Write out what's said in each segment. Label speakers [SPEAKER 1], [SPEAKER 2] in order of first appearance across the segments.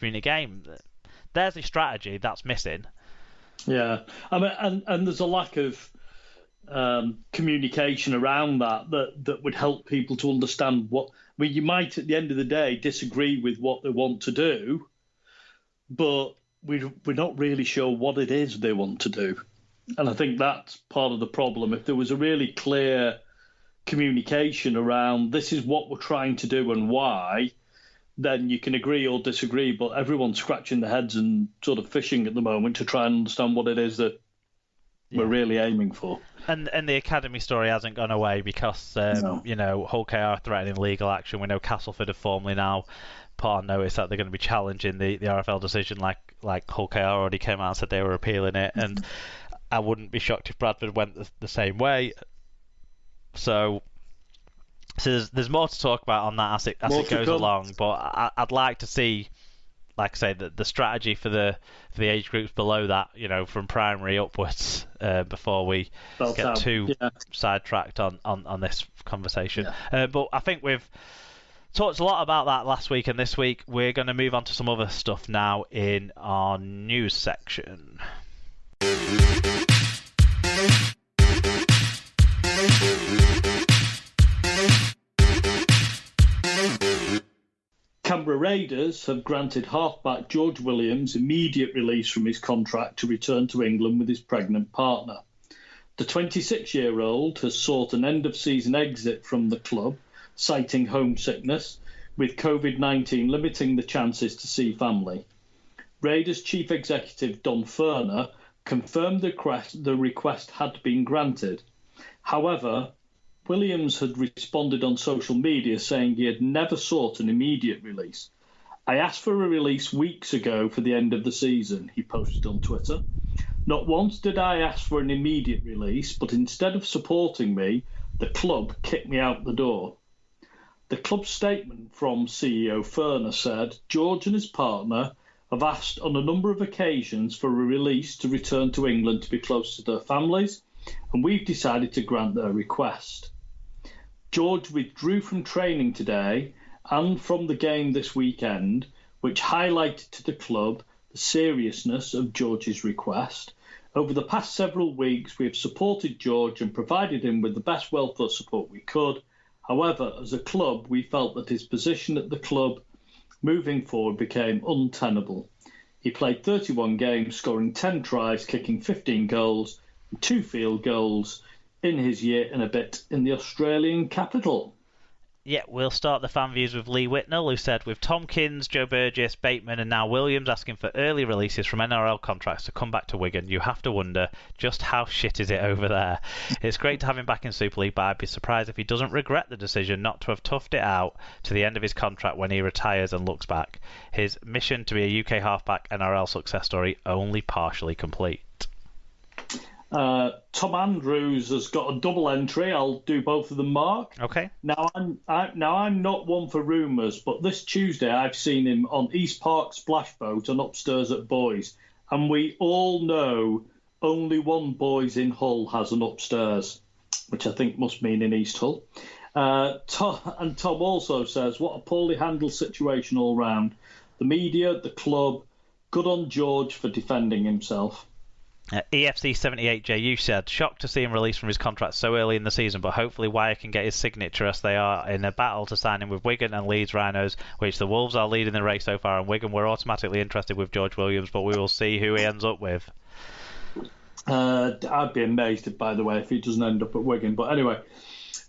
[SPEAKER 1] community game. There's a strategy that's missing.
[SPEAKER 2] Yeah, I mean, and there's a lack of communication around that would help people to understand what. I mean, you might at the end of the day disagree with what they want to do, but we're not really sure what it is they want to do, and I think that's part of the problem. If there was a really clear communication around this is what we're trying to do and why, then you can agree or disagree, but everyone's scratching their heads and sort of fishing at the moment to try and understand what it is that we're really aiming for.
[SPEAKER 1] And the academy story hasn't gone away because, you know, Hull KR are threatening legal action. We know Castleford have formally now put on notice that they're going to be challenging the RFL decision, like Hull KR already came out and said they were appealing it. And I wouldn't be shocked if Bradford went the same way. So there's more to talk about on that as it goes along. But I'd like to see, like I say, the strategy for the age groups below that, you know, from primary upwards, before we get too sidetracked on this conversation. Yeah. But I think we've talked a lot about that last week, and this week we're going to move on to some other stuff now in our news section.
[SPEAKER 2] Canberra Raiders have granted halfback George Williams immediate release from his contract to return to England with his pregnant partner. The 26-year-old has sought an end-of-season exit from the club, citing homesickness, with COVID-19 limiting the chances to see family. Raiders chief executive Don Furner confirmed the request had been granted. However, Williams had responded on social media saying he had never sought an immediate release. I asked for a release weeks ago for the end of the season, he posted on Twitter. Not once did I ask for an immediate release, but instead of supporting me, the club kicked me out the door. The club statement from CEO Furner said George and his partner have asked on a number of occasions for a release to return to England to be close to their families, and we've decided to grant their request. George withdrew from training today and from the game this weekend, which highlighted to the club the seriousness of George's request. Over the past several weeks, we have supported George and provided him with the best welfare support we could. However, as a club, we felt that his position at the club moving forward became untenable. He played 31 games, scoring 10 tries, kicking 15 goals and 2 field goals in his year and a bit in the Australian capital.
[SPEAKER 1] Yeah, we'll start the fan views with Lee Whitnell, who said, with Tompkins, Joe Burgess, Bateman and now Williams asking for early releases from NRL contracts to come back to Wigan, you have to wonder just how shit is it over there. It's great to have him back in Super League, but I'd be surprised if he doesn't regret the decision not to have toughed it out to the end of his contract when he retires and looks back. His mission to be a UK halfback NRL success story only partially complete.
[SPEAKER 2] Tom Andrews has got a double entry. I'll do both of them, Mark.
[SPEAKER 1] Okay.
[SPEAKER 2] Now I'm not one for rumours, but this Tuesday I've seen him on East Park Splash Boat and upstairs at Boys, and we all know only one Boys in Hull has an upstairs, which I think must mean in East Hull. Tom also says, what a poorly handled situation all round. The media, the club, good on George for defending himself.
[SPEAKER 1] EFC78JU said, shocked to see him released from his contract so early in the season, but hopefully Wire can get his signature as they are in a battle to sign him with Wigan and Leeds Rhinos, which the Wolves are leading the race so far, and Wigan were automatically interested with George Williams, but we will see who he ends up with.
[SPEAKER 2] I'd be amazed, by the way, if he doesn't end up at Wigan. But anyway,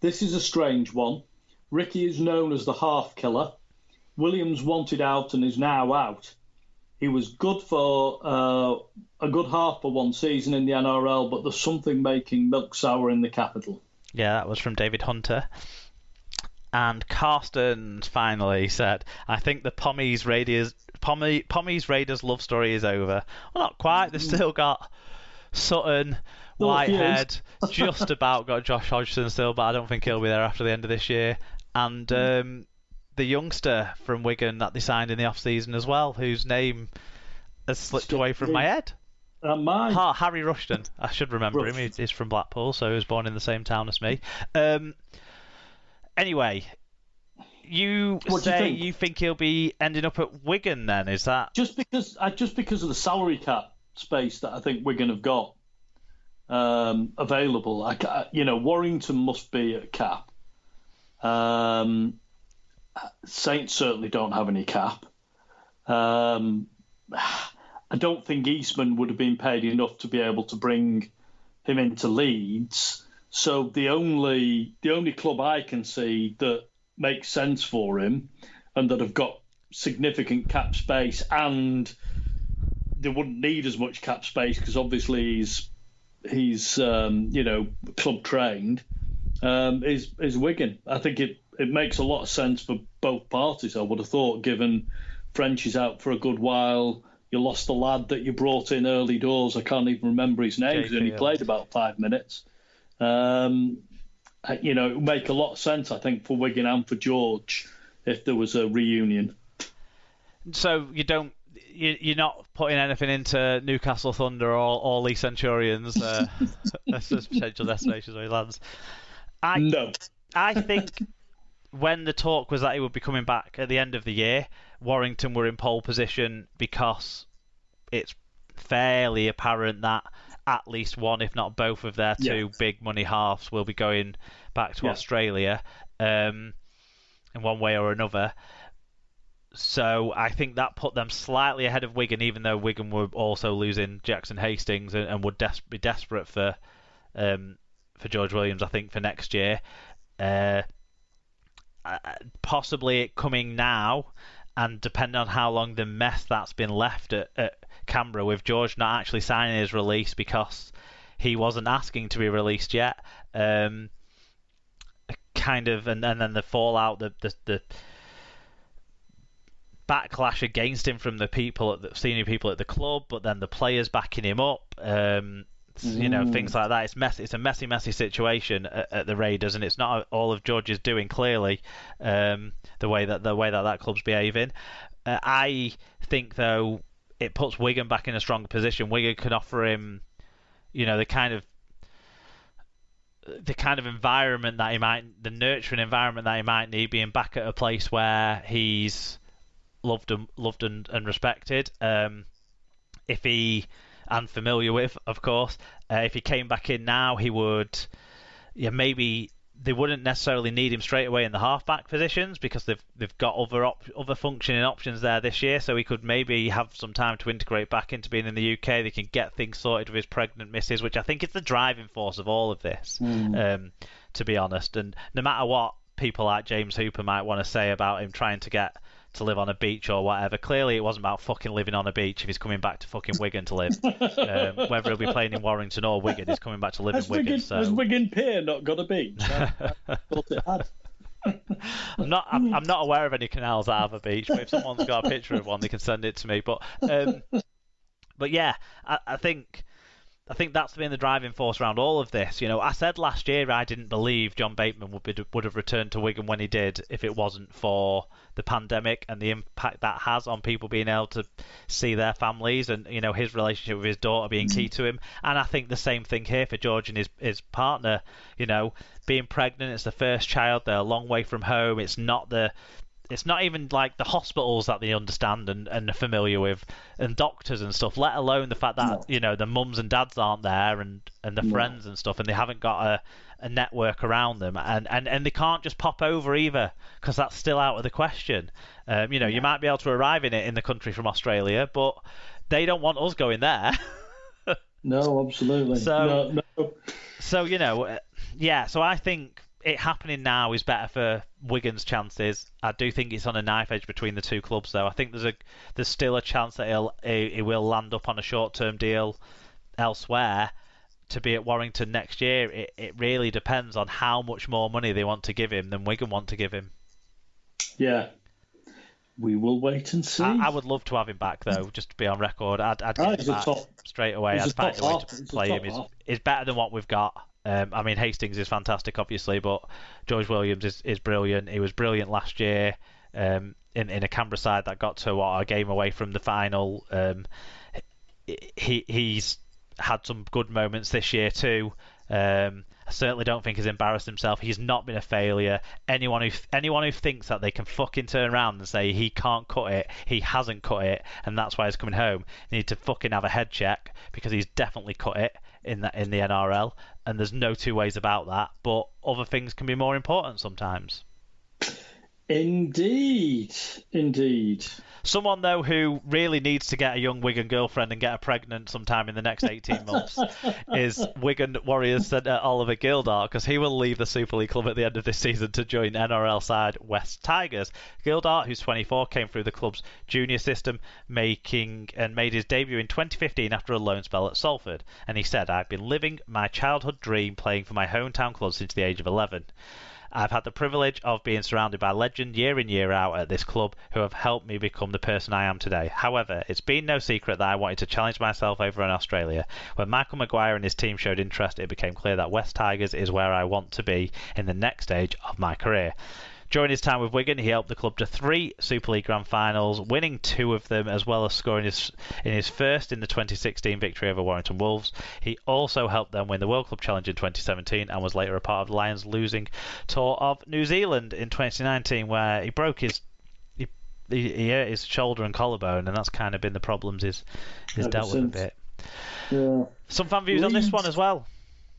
[SPEAKER 2] this is a strange one. Ricky is known as the half killer. Williams wanted out and is now out. He was good for a good half for one season in the NRL, but there's something making milk sour in the capital.
[SPEAKER 1] Yeah, that was from David Hunter. And Carsten finally said, I think the Pommies Raiders love story is over. Well, not quite. They've still got Sutton, Whitehead, just about got Josh Hodgson still, but I don't think he'll be there after the end of this year. And the youngster from Wigan that they signed in the off-season as well, whose name has slipped away from my head. Harry Rushton. I should remember him. He's from Blackpool, so he was born in the same town as me. Anyway, You say you think he'll be ending up at Wigan then? Is that
[SPEAKER 2] just because of the salary cap space that I think Wigan have got available? Warrington must be at cap. Saints certainly don't have any cap. I don't think Eastman would have been paid enough to be able to bring him into Leeds. So the only club I can see that makes sense for him and that have got significant cap space, and they wouldn't need as much cap space because obviously he's club trained, is Wigan. I think it makes a lot of sense for both parties, I would have thought, given French is out for a good while. You lost the lad that you brought in early doors. I can't even remember his name because he only played about 5 minutes. It would make a lot of sense, I think, for Wigan and for George if there was a reunion.
[SPEAKER 1] So you're not putting anything into Newcastle Thunder or Lee Centurions as potential destinations where he lands?
[SPEAKER 2] No.
[SPEAKER 1] I think when the talk was that he would be coming back at the end of the year, Warrington were in pole position because it's fairly apparent that at least one, if not both, of their two big money halves will be going back to Australia in one way or another. So I think that put them slightly ahead of Wigan, even though Wigan were also losing Jackson Hastings and would be desperate for George Williams, I think, for next year. Possibly it coming now, and depending on how long the mess that's been left at Canberra, with George not actually signing his release because he wasn't asking to be released yet. And then the fallout, the backlash against him from the senior people at the club, but then the players backing him up. Things like that. It's a messy situation at the Raiders, and it's not all of George's doing, clearly, the way that club's behaving. I think, though, it puts Wigan back in a stronger position. Wigan can offer him, the kind of environment that the nurturing environment that he might need, being back at a place where he's loved and respected. And familiar with, of course. If he came back in now, he would... maybe they wouldn't necessarily need him straight away in the half-back positions because they've got other functioning options there this year, so he could maybe have some time to integrate back into being in the UK. They can get things sorted with his pregnant missus, which I think is the driving force of all of this, to be honest. And no matter what people like James Hooper might want to say about him trying to get to live on a beach or whatever, clearly it wasn't about fucking living on a beach if he's coming back to fucking Wigan to live. Whether he'll be playing in Warrington or Wigan, he's coming back to live in Wigan.
[SPEAKER 2] Has Wigan Pier not got a beach? I thought it had.
[SPEAKER 1] I'm not aware of any canals that have a beach, but if someone's got a picture of one, they can send it to me. But yeah, I think that's been the driving force around all of this. I said last year I didn't believe John Bateman would have returned to Wigan when he did if it wasn't for the pandemic and the impact that has on people being able to see their families, and his relationship with his daughter being key to him. And I think the same thing here for George and his partner. Being pregnant, it's the first child, they're a long way from home. It's not even like the hospitals that they understand and are familiar with, and doctors and stuff, let alone the fact that the mums and dads aren't there and the friends and stuff, and they haven't got a network around them, and they can't just pop over either because that's still out of the question. You might be able to arrive in the country from Australia, but they don't want us going there.
[SPEAKER 2] No, absolutely.
[SPEAKER 1] So so I think it happening now is better for Wigan's chances. I do think it's on a knife edge between the two clubs, though. I think there's still a chance that he will land up on a short-term deal elsewhere to be at Warrington next year. It really depends on how much more money they want to give him than Wigan want to give him. Yeah.
[SPEAKER 2] We will wait and see.
[SPEAKER 1] I would love to have him back, though, just to be on record. I'd get him back straight away. I'd find a way to play him. He's better than what we've got. Hastings is fantastic, obviously, but George Williams is brilliant. He was brilliant last year in a Canberra side that got to a game away from the final. He's had some good moments this year too. I I certainly don't think he's embarrassed himself. He's not been a failure. Anyone who thinks that they can fucking turn around and say he can't cut it, he hasn't cut it, and that's why he's coming home, they need to fucking have a head check, because he's definitely cut it in the NRL, and there's no two ways about that. But other things can be more important sometimes.
[SPEAKER 2] Indeed.
[SPEAKER 1] Someone, though, who really needs to get a young Wigan girlfriend and get her pregnant sometime in the next 18 months is Wigan Warriors centre Oliver Gildart, because he will leave the Super League club at the end of this season to join NRL side West Tigers. Gildart, who's 24, came through the club's junior system, made his debut in 2015 after a loan spell at Salford. And he said, "I've been living my childhood dream playing for my hometown club since the age of 11. I've had the privilege of being surrounded by legend year in, year out at this club who have helped me become the person I am today. However, it's been no secret that I wanted to challenge myself over in Australia. When Michael Maguire and his team showed interest, it became clear that West Tigers is where I want to be in the next stage of my career." During his time with Wigan, he helped the club to 3 Super League Grand Finals, winning 2 of them, as well as scoring in his first in the 2016 victory over Warrington Wolves. He also helped them win the World Club Challenge in 2017 and was later a part of the Lions' losing tour of New Zealand in 2019, where he broke he hurt his shoulder and collarbone, and that's kind of been the problems he's dealt with a bit.
[SPEAKER 2] Yeah.
[SPEAKER 1] Some fan views on this one as well.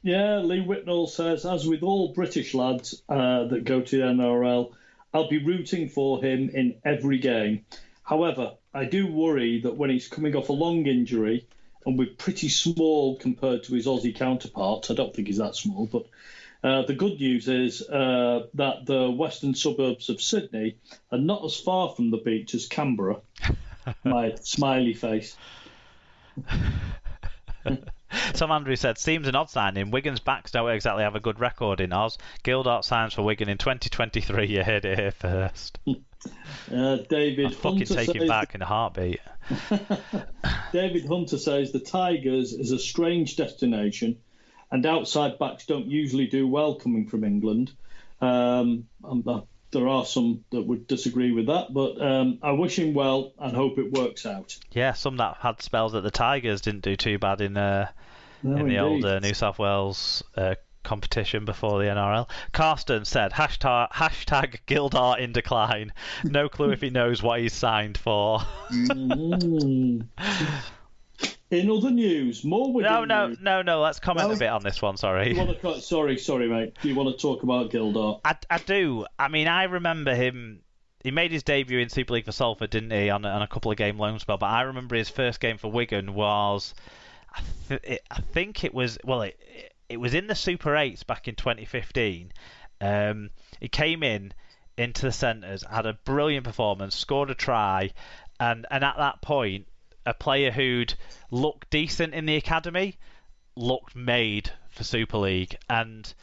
[SPEAKER 2] Yeah, Lee Whitnall says, as with all British lads that go to the NRL, I'll be rooting for him in every game. However, I do worry that when he's coming off a long injury and we're pretty small compared to his Aussie counterparts, I don't think he's that small, but the good news is that the western suburbs of Sydney are not as far from the beach as Canberra. My smiley face.
[SPEAKER 1] Tom Andrews said, "Seems an odd signing. Wigan's backs don't exactly have a good record in Oz. Gildart signs for Wigan in 2023. You heard it here first."
[SPEAKER 2] David
[SPEAKER 1] I'd fucking
[SPEAKER 2] Hunter
[SPEAKER 1] take him back in a heartbeat.
[SPEAKER 2] David Hunter says the Tigers is a strange destination, and outside backs don't usually do well coming from England. There are some that would disagree with that, but I wish him well and hope it works out.
[SPEAKER 1] Yeah, some that had spells at the Tigers didn't do too bad in the old New South Wales competition before the NRL. Karsten said, hashtag Gildart in decline. No clue if he knows what he's signed for.
[SPEAKER 2] In other news, more Wigan news.
[SPEAKER 1] No. Let's comment a bit on this one. Sorry.
[SPEAKER 2] Sorry, mate. Do you want to talk about Gildart?
[SPEAKER 1] I do. I mean, I remember him. He made his debut in Super League for Salford, didn't he, on a couple of game loan spell? But I remember his first game for Wigan was, I think it was it was in the Super 8s back in 2015. He came into the centres, had a brilliant performance, scored a try, and at that point, a player who'd looked decent in the academy looked made for Super League, and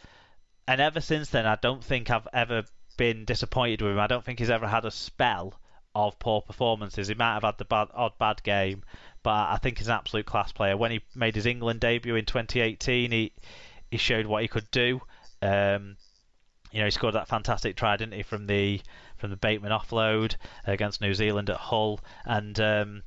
[SPEAKER 1] ever since then I don't think I've ever been disappointed with him. I don't think he's ever had a spell of poor performances. He might have had the odd bad game, but I think he's an absolute class player. When he made his England debut in 2018, he showed what he could do. He scored that fantastic try, didn't he, from the Bateman offload against New Zealand at Hull, and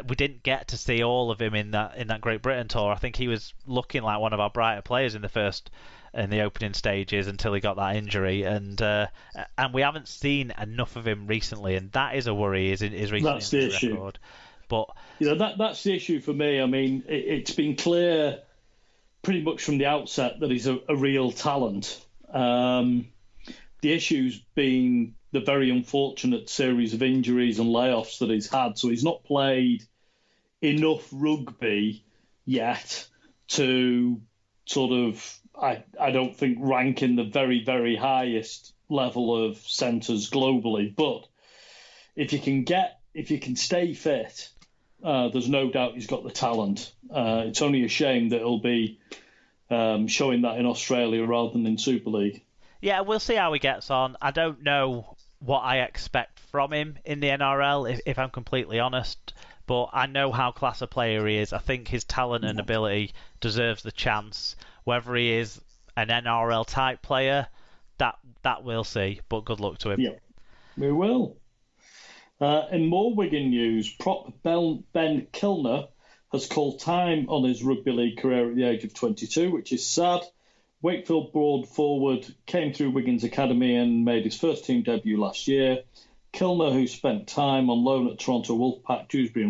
[SPEAKER 1] we didn't get to see all of him in that Great Britain tour. I think he was looking like one of our brighter players in the opening stages until he got that injury, and we haven't seen enough of him recently, and that is a worry. His recent
[SPEAKER 2] that's the issue.
[SPEAKER 1] Record. But
[SPEAKER 2] that's the issue for me. I mean, it's been clear pretty much from the outset that he's a real talent. The issue's been the very unfortunate series of injuries and layoffs that he's had. So he's not played enough rugby yet to sort of, I don't think, rank in the very, very highest level of centres globally. But if you can stay fit, there's no doubt he's got the talent. It's only a shame that he'll be showing that in Australia rather than in Super League.
[SPEAKER 1] Yeah, we'll see how he gets on. I don't know what I expect from him in the NRL, if I'm completely honest, but I know how class a player he is. I think his talent and ability deserves the chance. Whether he is an NRL type player, that we'll see, but good luck to him.
[SPEAKER 2] Yeah, we will. In more Wigan news, prop Ben Kilner has called time on his rugby league career at the age of 22, which is sad. Wakefield broad forward came through Wigan's academy and made his first team debut last year. Kilner, who spent time on loan at Toronto Wolfpack, Dewsbury